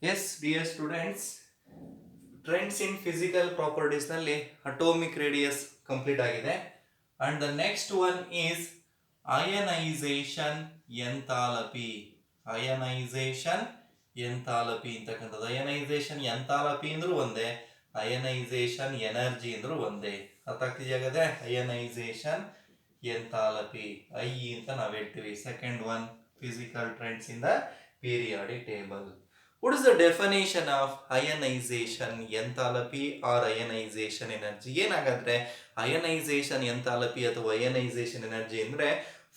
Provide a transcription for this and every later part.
Yes, dear students, trends in physical properties ನಲ್ಲಿ atomic radius complete ಆಗಿದೆ and the next one is ionization enthalpy. Ionization enthalpy ಅಂತಕ್ಕಂಥದ್ದು. Ionization enthalpy ಅಂದ್ರೂ ಒಂದೇ, ionization energy ಅಂದ್ರೂ ಒಂದೇ. ಅರ್ಥ ಆಗ್ತಿದೆಯಾ ಹಾಗಾದ್ರೆ? Ionization enthalpy I ಅಂತ ನಾವು ಹೇಳ್ತೀವಿ. Second one, physical trends in the periodic table. What is the definition of ionization enthalpy or ionization energy? ಏನಾಗಾದ್ರೆ ionization enthalpy ಅಥವಾ ionization energy ಅಂದ್ರೆ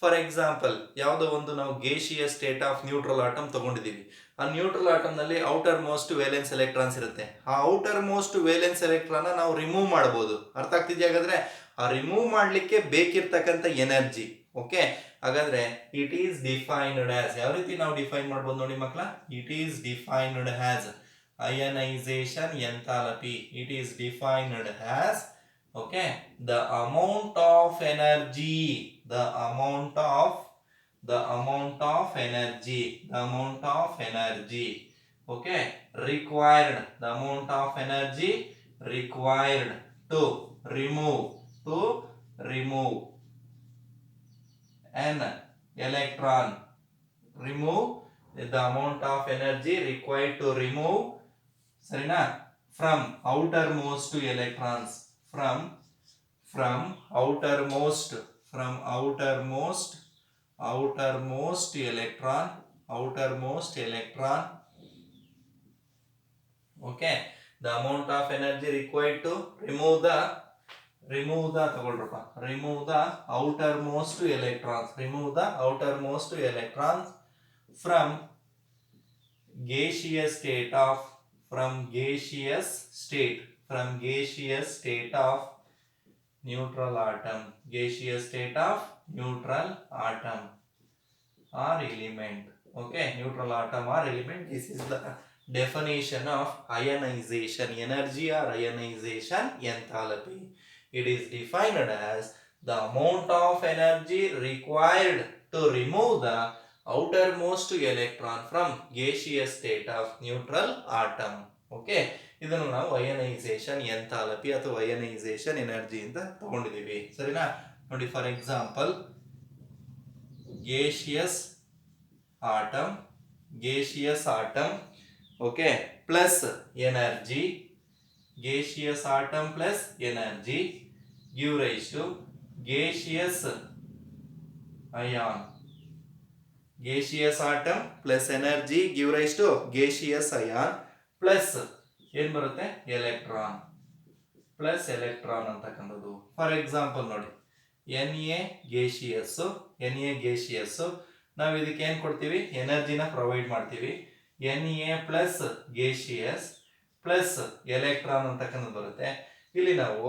ಫಾರ್ ಎಕ್ಸಾಂಪಲ್ ಯಾವುದೋ ಒಂದು ನಾವು gaseous state of neutral atom ತಗೊಂಡಿದ್ದೀವಿ. ಆ ನ್ಯೂಟ್ರಲ್ ಆಟಮ್ ನಲ್ಲಿ outer most valence electrons ಇರುತ್ತೆ. ಆ ಔಟರ್ ಮೋಸ್ಟ್ ವೇಲೆನ್ಸ್ ಎಲೆಕ್ಟ್ರಾನ್ ನಾವು ರಿಮೂವ್ ಮಾಡಬಹುದು. ಅರ್ಥ ಆಗ್ತಿದೆಯಾ ಹಾಗಾದ್ರೆ? ಆ ರಿಮೂವ್ ಮಾಡ್ಲಿಕ್ಕೆ ಬೇಕಿರ್ತಕ್ಕಂಥ ಎನರ್ಜಿ. ಓಕೆ, ಹಾಗಾದ್ರೆ ಇಟ್ ಈಸ್ ಡಿಫೈನ್ಡ್ ಆಸ್, ಯಾವ ರೀತಿ ನಾವು ಡಿಫೈನ್ ಮಾಡ್ಬೋದು ನೋಡಿ ಮಕ್ಕಳ? It is defined as ionization enthalpy. It is defined as, okay, the amount of energy, the amount of energy, the amount of energy, okay, required, the amount of energy required to remove an electron, remove the amount of energy required to remove, ಸರಿನಾ, from outermost electrons, from outermost electron, okay, the amount of energy required to remove the ತಗೊಳ್ರಪ್ಪ, remove the outermost electrons from gaseous state of neutral atom, or element. Okay, neutral atom or element. This is the definition of ionization energy or ionization enthalpy. It is defined as the amount of energy required to remove the outermost electron from gaseous state of neutral atom. Okay, ಇದನ್ನು ನಾವು ionisation enthalpy ಅಥವಾ ionisation energy ಅಂತ ತಗೊಂಡಿದ್ದೀವಿ. ಸರಿನಾ? ನೋಡಿ, for example gaseous atom, okay, plus energy, gaseous atom plus energy give rise to gaseous ion. Gaseous atom plus energy give rise to gaseous ion plus ಏನು ಬರುತ್ತೆ? Electron, plus electron ಅಂತಕ್ಕಂಥದ್ದು. For example ನೋಡಿ, Na gaseous, ನಾವು ಇದಕ್ಕೆ ಏನು ಕೊಡ್ತೀವಿ? ಎನರ್ಜಿನ provide ಮಾಡ್ತೀವಿ. Na plus gaseous plus electron ಅಂತಕ್ಕಂಥದ್ದು ಬರುತ್ತೆ. ಇಲ್ಲಿ ನಾವು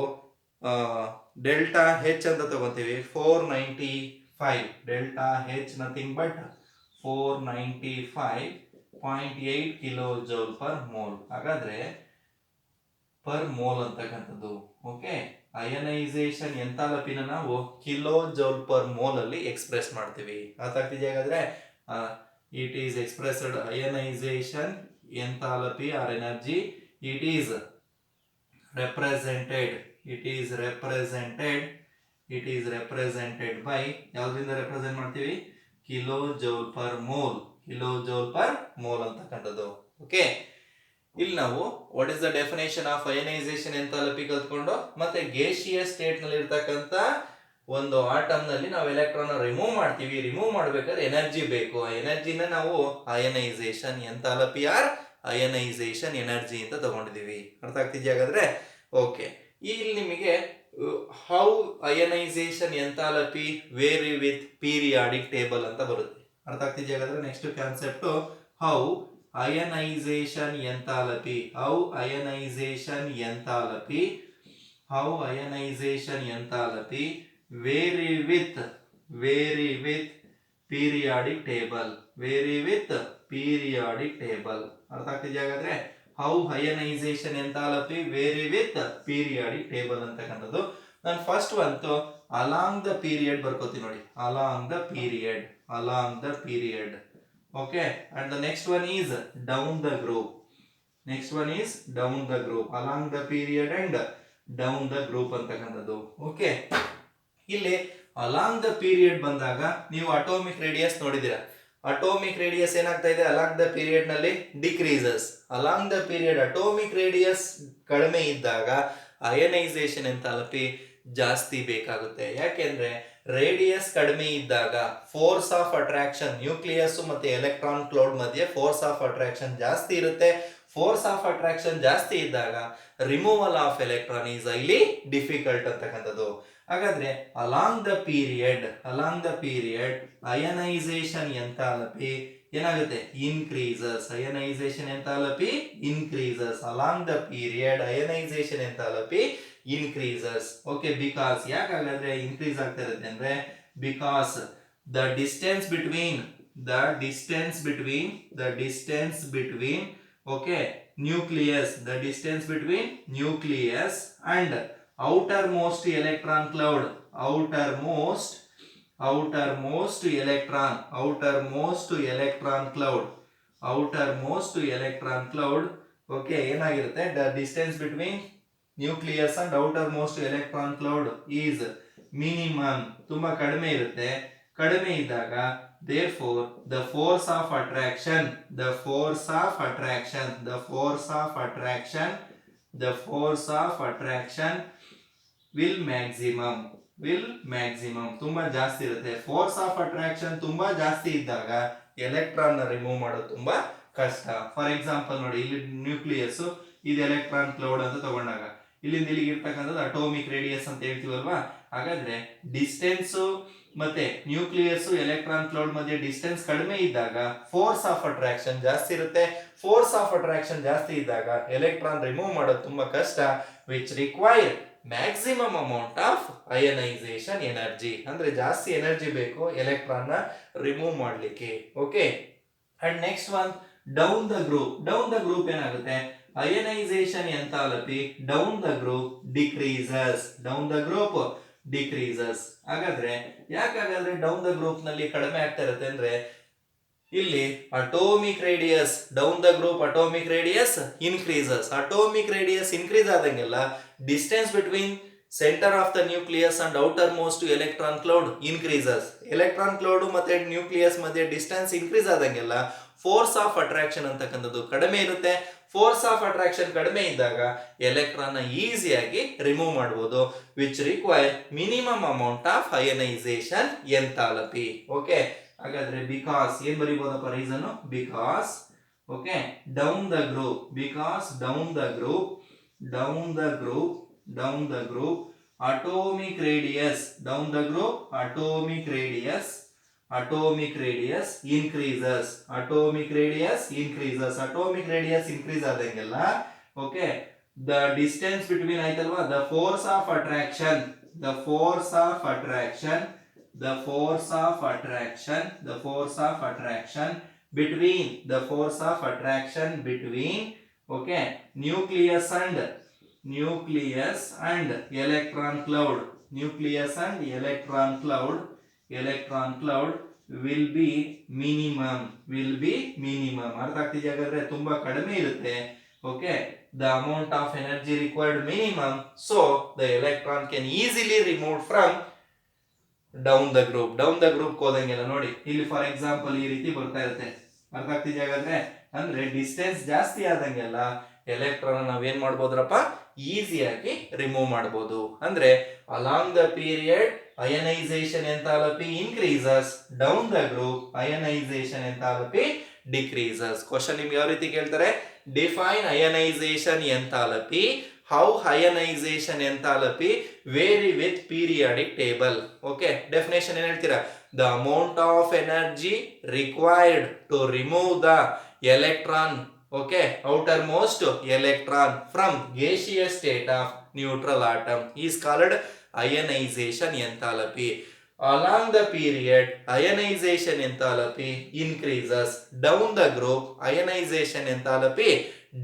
ಡೆಲ್ಟಾ ಹೆಚ್ ಅಂತ ತಗೋತೀವಿ. 495 delta H nothing but 495.8 kilo joule per mole. ಹಾಗಾದ್ರೆ ಪರ್ ಮೋಲ್ ಅಂತಕ್ಕಂಥದ್ದು. ಓಕೆ, ಅಯನೈಸೇಷನ್ ಎಂಥಾಲ್ಪಿನ ನಾವು ಕಿಲೋ ಜೌಲ್ ಪರ್ ಮೋಲ್ ಅಲ್ಲಿ ಎಕ್ಸ್ಪ್ರೆಸ್ ಮಾಡ್ತೀವಿ. ಅರ್ಥ ಆಗ್ತಿದೆಯಾ ಹಾಗಾದ್ರೆ? It is expressed ionisation enthalpy or energy. It is represented by, ಯಾವ್ದ್ರಿಂದ represent ಮಾಡ್ತೀವಿ? ಕಿಲೋ ಜೌಲ್ ಪರ್ ಮೋಲ್ ಅಂತಕ್ಕಂಥದ್ದು. ಓಕೆ, ಇಲ್ಲಿ ನಾವು what is the definition of ionisation enthalpy ಕಲ್ತ್ಕೊಂಡು, ಮತ್ತೆ ಗೇಷಿಯಸ್ ಸ್ಟೇಟ್ ನಲ್ಲಿ ಇರ್ತಕ್ಕಂಥ ಒಂದು ಆಟಮ್ ನಲ್ಲಿ ನಾವು ಎಲೆಕ್ಟ್ರಾನ್ ರಿಮೂವ್ ಮಾಡ್ತೀವಿ. ರಿಮೂವ್ ಮಾಡ್ಬೇಕಾದ್ರೆ ಎನರ್ಜಿ ಬೇಕು. ಆ ಎನರ್ಜಿನ ನಾವು ionisation enthalpy or ionisation energy ಅಂತ ತಗೊಂಡಿದೀವಿ. ಅರ್ಥ ಆಗ್ತಿದ್ಯಾ ಹಾಗಾದ್ರೆ? ಓಕೆ, ಇಲ್ಲಿ ನಿಮಗೆ how ionisation enthalpy vary with periodic table ಅಂತ ಬರುತ್ತೆ. ಅರ್ಥ ಆಗ್ತಿದ್ಯಾ ಹಾಗಾದ್ರೆ? Next concept how ionization enthalpy vary with periodic table. ಅರ್ಥ ಆಗ್ತಿದೆಯಾ ಹಾಗಾದ್ರೆ? How ionisation enthalpy vary with periodic table ಅಂತಕ್ಕಂಥದ್ದು. ನಾನು ಫಸ್ಟ್ ಒಂದು ಅಲಾಂಗ್ ದ ಪೀರಿಯಡ್ ಬರ್ಕೋತೀನಿ ನೋಡಿ, along the period. Okay, and the next one is down the group. Next one is down the group, along the period and down the group ಅಂತಕ್ಕಂಥದ್ದು. Okay, ಇಲ್ಲಿ along the period ಬಂದಾಗ ನೀವು atomic radius ನೋಡಿದಿರ. Atomic radius ಏನಾಗ್ತಾ ಇದೆ along the period ನಲ್ಲಿ decreases. Along the period atomic radius ಕಡಿಮೆ ಇದ್ದಾಗ ionisation enthalpy ಜಾಸ್ತಿ ಬೇಕಾಗುತ್ತೆ. ಯಾಕೆಂದ್ರೆ ರೇಡಿಯಸ್ ಕಡಿಮೆ ಇದ್ದಾಗ ಫೋರ್ಸ್ ಆಫ್ ಅಟ್ರಾಕ್ಷನ್, ನ್ಯೂಕ್ಲಿಯಸ್ ಮತ್ತೆ ಎಲೆಕ್ಟ್ರಾನ್ ಕ್ಲೌಡ್ ಮಧ್ಯೆ ಫೋರ್ಸ್ ಆಫ್ ಅಟ್ರಾಕ್ಷನ್ ಜಾಸ್ತಿ ಇರುತ್ತೆ. ಫೋರ್ಸ್ ಆಫ್ ಅಟ್ರಾಕ್ಷನ್ ಜಾಸ್ತಿ ಇದ್ದಾಗ removal of electron is highly difficult ಅಂತಕ್ಕಂಥದ್ದು. ಹಾಗಾದ್ರೆ along the period ionisation enthalpy ಏನಾಗುತ್ತೆ increases. Ionisation enthalpy increases. Along the period ionisation enthalpy increases. Okay, because ಯಾಕಾಗಂದ್ರೆ increase ಆಗ್ತಾ ಇರುತ್ತೆ ಅಂದ್ರೆ because the distance between okay nucleus, the distance between nucleus and outermost electron cloud, outermost electron cloud okay ಏನಾಗಿರುತ್ತೆ the distance between nucleus and outermost electron cloud is minimum, ತುಂಬಾ ಕಡಿಮೆ ಇರುತ್ತೆ. ಕಡಿಮೆ ಇದ್ದಾಗ therefore the force of attraction will maximum ತುಂಬಾ ಜಾಸ್ತಿ ಇರುತ್ತೆ. Force of attraction ತುಂಬಾ ಜಾಸ್ತಿ ಇದ್ದಾಗ ಎಲೆಕ್ಟ್ರಾನ್ ನ ರಿಮೂವ್ ಮಾಡೋದು ತುಂಬಾ ಕಷ್ಟ. ಫಾರ್ ಎಕ್ಸಾಂಪಲ್ ನೋಡಿ, ಇಲ್ಲಿ ನ್ಯೂಕ್ಲಿಯಸ್ ಇದು ಎಲೆಕ್ಟ್ರಾನ್ ಕ್ಲೌಡ್ ಅಂತ ತಗೊಂಡಾಗ ಇಲ್ಲಿಂದ ಇಲ್ಲಿಗೆ ಇರ್ತಕ್ಕಂಥದ್ದು ಅಟೋಮಿಕ್ ರೇಡಿಯಸ್ ಅಂತ ಹೇಳ್ತೀವಲ್ವಾ. ಹಾಗಾದ್ರೆ ಡಿಸ್ಟೆನ್ಸ್ ಮತ್ತೆ ನ್ಯೂಕ್ಲಿಯಸ್ ಎಲೆಕ್ಟ್ರಾನ್ ಕ್ಲೌಡ್ ಮಧ್ಯೆ ಡಿಸ್ಟೆನ್ಸ್ ಕಡಿಮೆ ಇದ್ದಾಗ ಫೋರ್ಸ್ ಆಫ್ ಅಟ್ರಾಕ್ಷನ್ ಜಾಸ್ತಿ ಇರುತ್ತೆ. ಫೋರ್ಸ್ ಆಫ್ ಅಟ್ರಾಕ್ಷನ್ ಜಾಸ್ತಿ ಇದ್ದಾಗ ಎಲೆಕ್ಟ್ರಾನ್ ರಿಮೂವ್ ಮಾಡೋದು ತುಂಬಾ ಕಷ್ಟ, which require maximum amount of ionisation energy. ಅಂದ್ರೆ ಜಾಸ್ತಿ ಎನರ್ಜಿ ಬೇಕು ಎಲೆಕ್ಟ್ರಾನ್ ನ ರಿಮೂವ್ ಮಾಡ್ಲಿಕ್ಕೆ. Okay, and next one down the group ಏನಾಗುತ್ತೆ ionisation enthalpy down the group decreases. ಹಾಗಾದ್ರೆ ಯಾಕಾಗಾದ್ರೆ ಡೌನ್ ದ ಗ್ರೂಪ್ ನಲ್ಲಿ ಕಡಿಮೆ ಆಗ್ತಾ ಇರುತ್ತೆ ಅಂದ್ರೆ ಇಲ್ಲಿ atomic radius down the group atomic radius increases. Atomic radius increase ಆದಂಗೆಲ್ಲ distance between centre of the nucleus and outer most electron cloud increases. Electron cloud ಮತ್ತೆ ನ್ಯೂಕ್ಲಿಯಸ್ ಮಧ್ಯೆ ಡಿಸ್ಟೆನ್ಸ್ ಇನ್ಕ್ರೀಸ್ ಆದಂಗೆಲ್ಲ ಫೋರ್ಸ್ ಆಫ್ ಅಟ್ರಾಕ್ಷನ್ ಅಂತಕ್ಕಂಥದ್ದು ಕಡಿಮೆ ಇರುತ್ತೆ. Force of attraction ಕಡಿಮೆ ಇದ್ದಾಗ electron ನ ಈಸಿಯಾಗಿ ರಿಮೂವ್ ಮಾಡಬಹುದು, which require minimum amount of ionisation enthalpy. Okay, ಹಾಗಾದ್ರೆ ಬಿಕಾಸ್ ಏನ್ ಬರೀಬಹುದಪ್ಪ reason, because okay down the group atomic radius increases. atomic radius increase ಆದಂಗೆಲ್ಲ ಓಕೆ the distance between ಆಯ್ತಲ್ವಾ the force of attraction between okay nucleus and electron cloud will be minimum. ಅರ್ಥ ಆಗ್ತಿದೆಯಾ? ಹಾಗಾದ್ರೆ ತುಂಬಾ ಕಡಿಮೆ ಇರುತ್ತೆ. Okay, the amount of energy required minimum, so the electron can easily removed from down the group ಹೋದಂಗೆಲ್ಲ ನೋಡಿ ಇಲ್ಲಿ for example ಈ ರೀತಿ ಬರ್ತಾ ಇರುತ್ತೆ. ಅರ್ಥ ಆಗ್ತಿದೆಯಾ? ಹಾಗಾದ್ರೆ ಅಂದ್ರೆ ಡಿಸ್ಟೆನ್ಸ್ ಜಾಸ್ತಿ ಆದಂಗೆಲ್ಲ ಎಲೆಕ್ಟ್ರಾನ್ ನಾವೇನ್ ಮಾಡ್ಬೋದ್ರಪ್ಪ ಈಸಿಯಾಗಿ ರಿಮೂವ್ ಮಾಡಬಹುದು. ಅಂದ್ರೆ along the period ionisation enthalpy increases, down the group ionisation enthalpy decreases. Question ನಿಮ್ಗೆ ಯಾವ ರೀತಿ ಕೇಳ್ತಾರೆ, define ionisation enthalpy, how ionisation enthalpy vary with periodic table. Okay, definition ಏನ್ ಹೇಳ್ತೀರಾ, the amount of energy required to remove the electron okay outermost electron from gaseous state of neutral atom is called ionization enthalpy. Along the period ionization enthalpy increases, down the group ionization enthalpy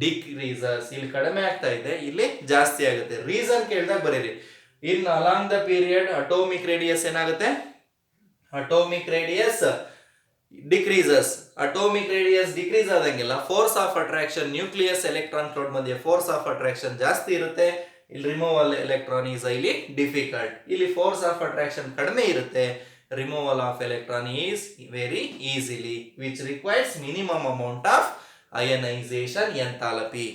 decreases. ಇಲ್ಲಿ ಕಡಿಮೆ ಆಗ್ತಾ ಇದೆ, ಇಲ್ಲಿ ಜಾಸ್ತಿ ಆಗುತ್ತೆ. Reason ಕೇಳಿದಾಗ ಬರೀರಿ. in along the period atomic radius ಏನಾಗುತ್ತೆ, atomic radius decreases, atomic radius decrease ಆದಂಗೆಲ್ಲ force of attraction, nucleus electron cloud ಮಧ್ಯೆ ಫೋರ್ಸ್ ಆಫ್ ಅಟ್ರಾಕ್ಷನ್ ಜಾಸ್ತಿ ಇರುತ್ತೆ. ಇಲ್ಲಿ removal electron is highly difficult. ಇಲ್ಲಿ ಫೋರ್ಸ್ ಆಫ್ ಅಟ್ರಾಕ್ಷನ್ ಕಡಿಮೆ ಇರುತ್ತೆ, removal of electron is very easily, which requires minimum amount of ionisation enthalpy.